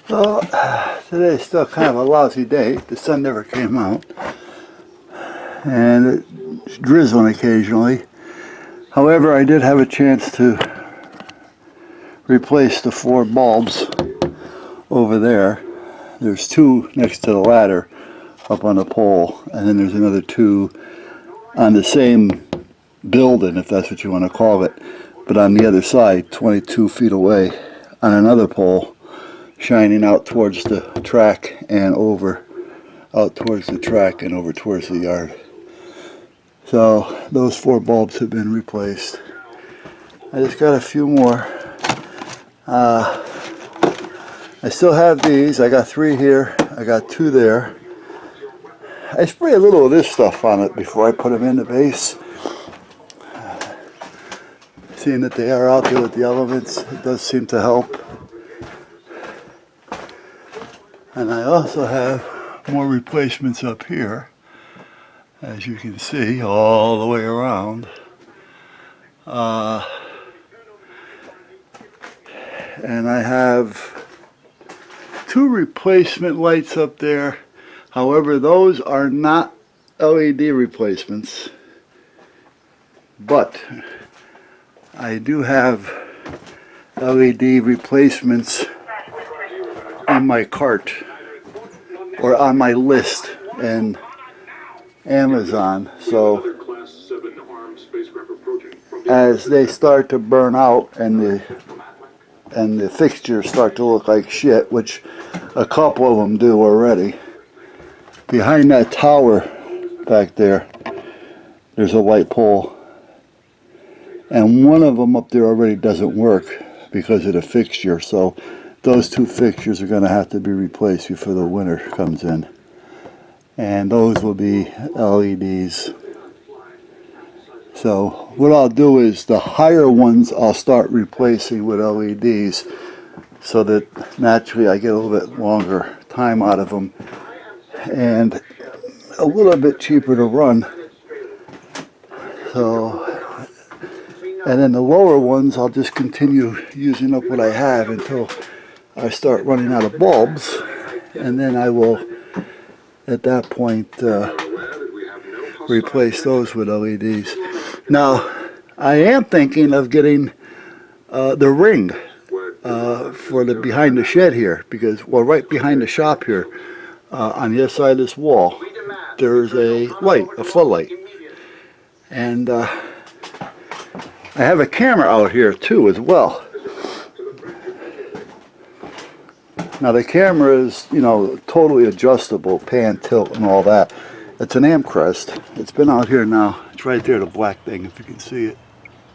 So today's still kind of a lousy day. The sun never came out, and it's drizzling occasionally. However, I did have a chance to replace the 4 bulbs over there. There's 2 next to the ladder up on the pole, and then there's another 2 on the same building, if that's what you want to call it, but on the other side, 22 feet away, on another pole, shining out towards the track and over, out towards the track and over towards the yard. So those 4 bulbs have been replaced. I just got a few more. I still have these. I got 3 here. I got 2 there. I spray a little of this stuff on it before I put them in the base. Seeing that they are out there with the elements, it does seem to help. And I also have more replacements up here, as you can see, all the way around. And I have 2 replacement lights up there. However, those are not LED replacements, but I do have LED replacements in my cart or on my list in Amazon. So as they start to burn out and the fixtures start to look like shit, which a couple of them do already, behind that tower back there, there's a light pole, and one of them up there already doesn't work because of the fixture. So those 2 fixtures are going to have to be replaced before the winter comes in, and those will be LEDs. So what I'll do is the higher ones I'll start replacing with LEDs, so that naturally I get a little bit longer time out of them and a little bit cheaper to run. So, and then the lower ones I'll just continue using up what I have until I start running out of bulbs, and then I will at that point replace those with LEDs. Now I am thinking of getting the ring for the behind the shed here, because, well, right behind the shop here, on the other side of this wall, there's a light, a floodlight, and I have a camera out here too as well. Now the camera is, you know, totally adjustable, pan, tilt, and all that. It's an Amcrest. It's been out here now. It's right there, the black thing, if you can see it,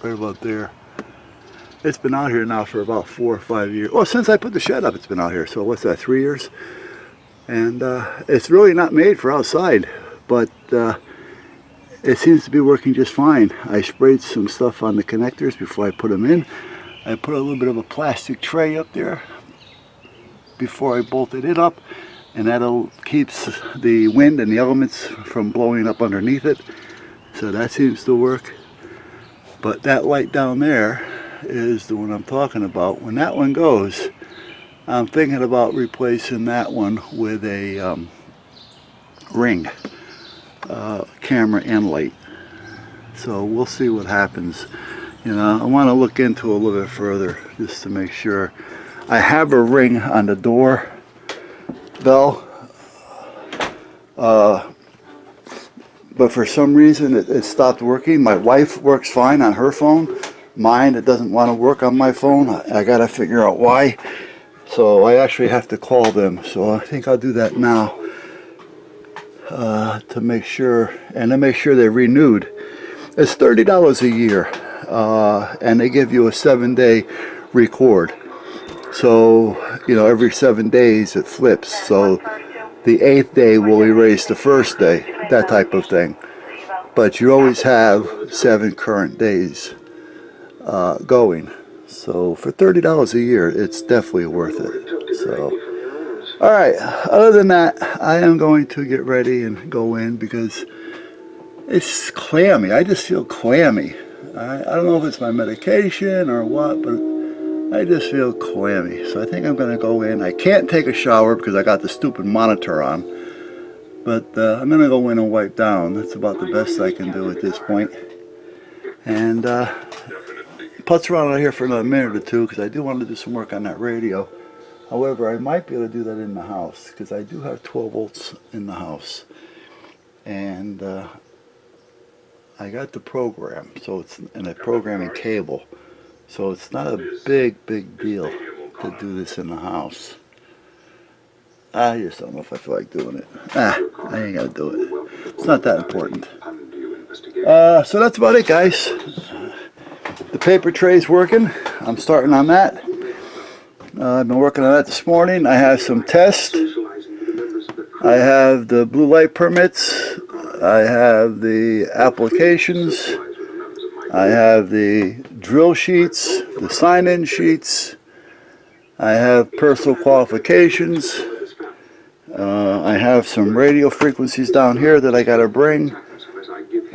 right about there. It's been out here now for about 4 or 5 years. Well, since I put the shed up, it's been out here. So what's that, 3 years? And it's really not made for outside, but it seems to be working just fine. I sprayed some stuff on the connectors before I put them in. I put a little bit of a plastic tray up there before I bolted it up, and that'll keeps the wind and the elements from blowing up underneath it. So that seems to work. But that light down there is the one I'm talking about. When that one goes, I'm thinking about replacing that one with a ring, camera and light. So we'll see what happens. You know, I want to look into it a little bit further just to make sure. I have a ring on the door bell, but for some reason it stopped working. My wife works fine on her phone. Mine, it doesn't want to work on my phone. I got to figure out why. So I actually have to call them. So I think I'll do that now to make sure, and to make sure they're renewed. It's $30 a year, and they give you a 7-day record. So, you know, every 7 days it flips. So the 8th day will erase the 1st day, that type of thing. But you always have 7 current days going. So for $30 a year, it's definitely worth it. So, all right. Other than that, I am going to get ready and go in because it's clammy. I just feel clammy. I don't know if it's my medication or what, but I just feel clammy, so I think I'm going to go in. I can't take a shower because I got the stupid monitor on, but I'm going to go in and wipe down. That's about the best I can do at this point. And putz around out here for another minute or two because I do want to do some work on that radio. However, I might be able to do that in the house because I do have 12 volts in the house. And I got the program, so it's in a programming cable. So it's not a big deal to do this in the house. I just don't know if I feel like doing it. I ain't gonna do it. It's not that important. So that's about it, guys. The paper tray's working. I'm starting on that. I've been working on that this morning. I have some tests. I have the blue light permits. I have the applications. I have the drill sheets, the sign-in sheets. I have personal qualifications. I have some radio frequencies down here that I got to bring.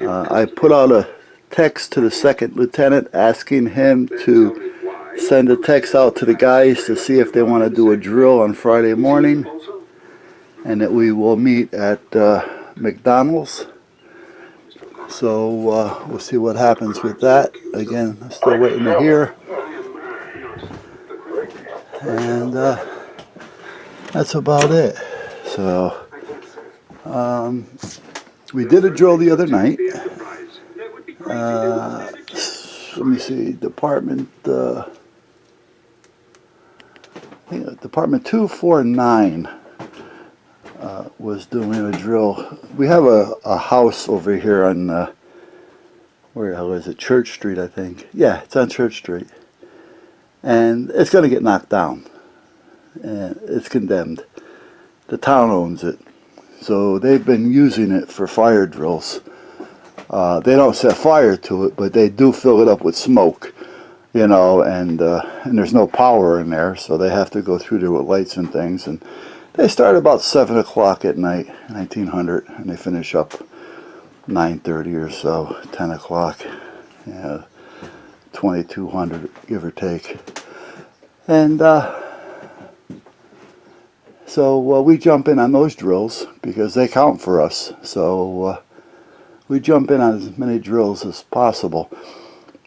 I put out a text to the second lieutenant asking him to send a text out to the guys to see if they want to do a drill on Friday morning, and that we will meet at McDonald's. So we'll see what happens with that. Again, I'm still waiting to hear. And that's about it. So we did a drill the other night. Let me see, Department 249 was doing a drill. We have a house over here on where the hell is it? Church Street, I think. Yeah, it's on Church Street, and it's going to get knocked down. And it's condemned. The town owns it, so they've been using it for fire drills. They don't set fire to it, but they do fill it up with smoke, you know, and there's no power in there, so they have to go through there with lights and things. And they start about 7 o'clock at night, 1900, and they finish up 9:30 or so, 10 o'clock, yeah, 2200, give or take. And so we jump in on those drills because they count for us. So we jump in on as many drills as possible.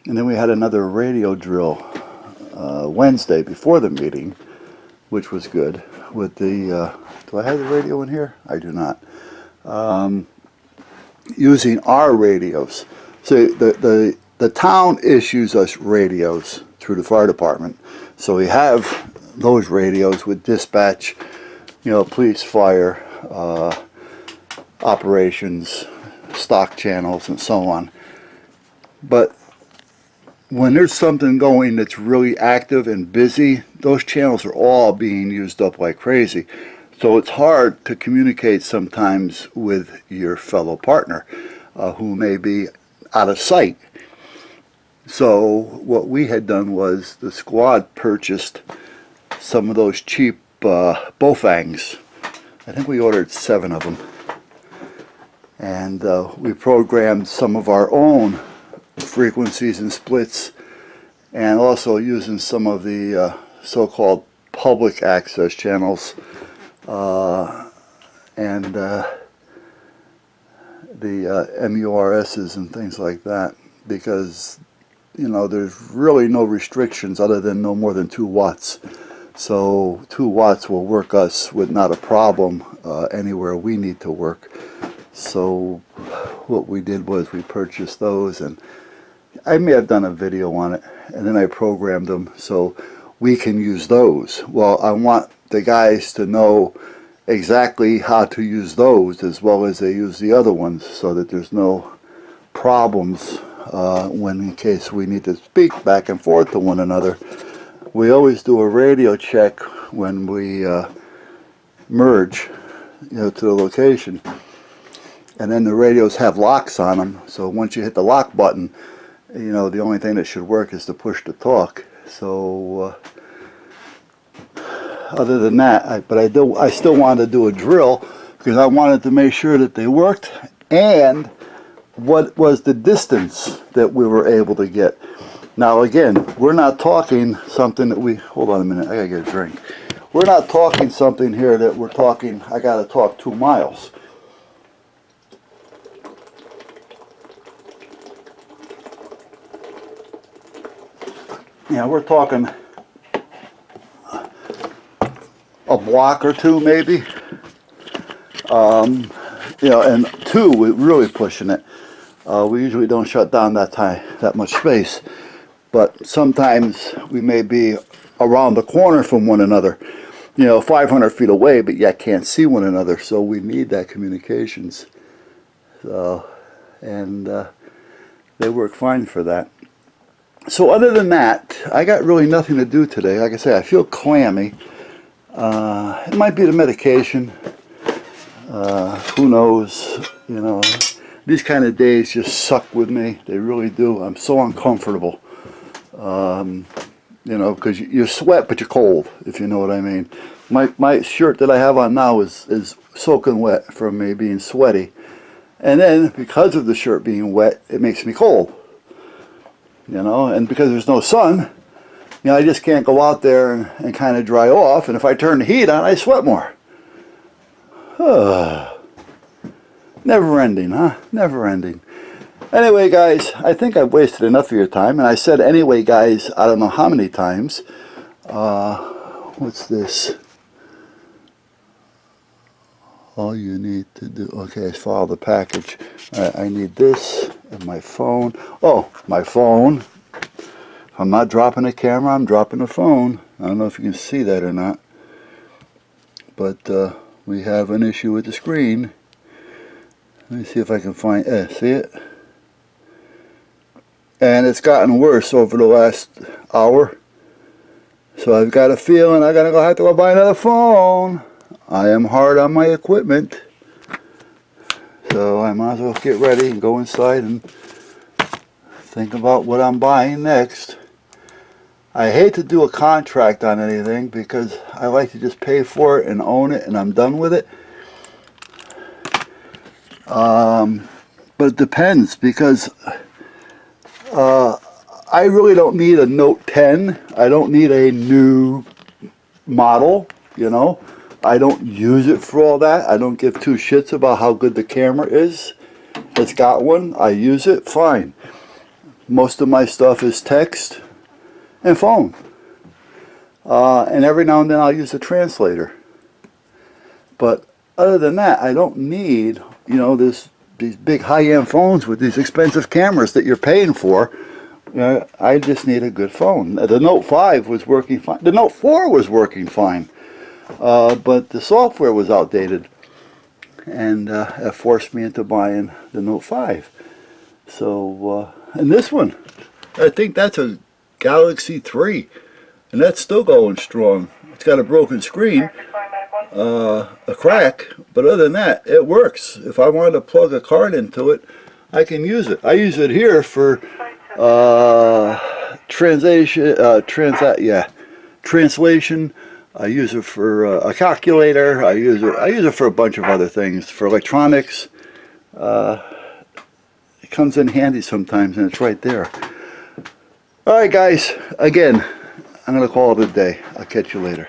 And then we had another radio drill Wednesday before the meeting, which was good. With the, do I have the radio in here? I do not. Using our radios. So the town issues us radios through the fire department. So we have those radios with dispatch, you know, police, fire, operations, stock channels, and so on. But when there's something going that's really active and busy, those channels are all being used up like crazy. So it's hard to communicate sometimes with your fellow partner who may be out of sight. So what we had done was the squad purchased some of those cheap Baofengs. I think we ordered 7 of them. And we programmed some of our own frequencies and splits, and also using some of the so-called public access channels and the MURSs and things like that, because you know there's really no restrictions other than no more than 2 watts. So 2 watts will work us with not a problem anywhere we need to work. So what we did was we purchased those, and I may have done a video on it, and then I programmed them so we can use those. Well, I want the guys to know exactly how to use those as well as they use the other ones, so that there's no problems when in case we need to speak back and forth to one another. We always do a radio check when we merge, you know, to the location. And then the radios have locks on them, so once you hit the lock button, you know, the only thing that should work is to push the talk. So other than that, I still wanted to do a drill because I wanted to make sure that they worked, and what was the distance that we were able to get. Now again, we're not talking something that we, hold on a minute, I gotta get a drink. We're not talking something here that we're talking, I gotta talk 2 miles. Yeah, we're talking a block or two maybe. You know, and 2, we're really pushing it. We usually don't shut down that much space, but sometimes we may be around the corner from one another, you know, 500 feet away, but yet can't see one another. So we need that communications. So, and they work fine for that. So other than that, I got really nothing to do today. Like I say, I feel clammy. It might be the medication. Who knows? You know, these kind of days just suck with me. They really do. I'm so uncomfortable. You know, because you sweat but you're cold, if you know what I mean. My shirt that I have on now is soaking wet from me being sweaty. And then, because of the shirt being wet, it makes me cold. You know, and because there's no sun, you know, I just can't go out there and kind of dry off. And if I turn the heat on, I sweat more. Never ending, huh? Never ending. Anyway, guys, I think I've wasted enough of your time. And I said anyway, guys, I don't know how many times. What's this? All you need to do, okay, is follow the package. All right, I need this and my phone. Oh, my phone. If I'm not dropping a camera, I'm dropping a phone. I don't know if you can see that or not. But we have an issue with the screen. Let me see if I can find, see it? And it's gotten worse over the last hour. So I've got a feeling I'm gonna have to go buy another phone. I am hard on my equipment, so I might as well get ready and go inside and think about what I'm buying next. I hate to do a contract on anything because I like to just pay for it and own it and I'm done with it. But it depends, because I really don't need a Note 10. I don't need a new model, you know. I don't use it for all that. I don't give 2 shits about how good the camera is. It's got one. I use it. Fine. Most of my stuff is text and phone. And every now and then I'll use a translator. But other than that, I don't need, you know, these big high-end phones with these expensive cameras that you're paying for. I just need a good phone. The Note 5 was working fine. The Note 4 was working fine. But the software was outdated, and it forced me into buying the Note 5. So, and this one, I think that's a Galaxy 3, and that's still going strong. It's got a broken screen, a crack, but other than that, it works. If I wanted to plug a card into it, I can use it. I use it here for translation. I use it for a calculator. I use it for a bunch of other things, for electronics. It comes in handy sometimes, and it's right there. All right, guys. Again, I'm going to call it a day. I'll catch you later.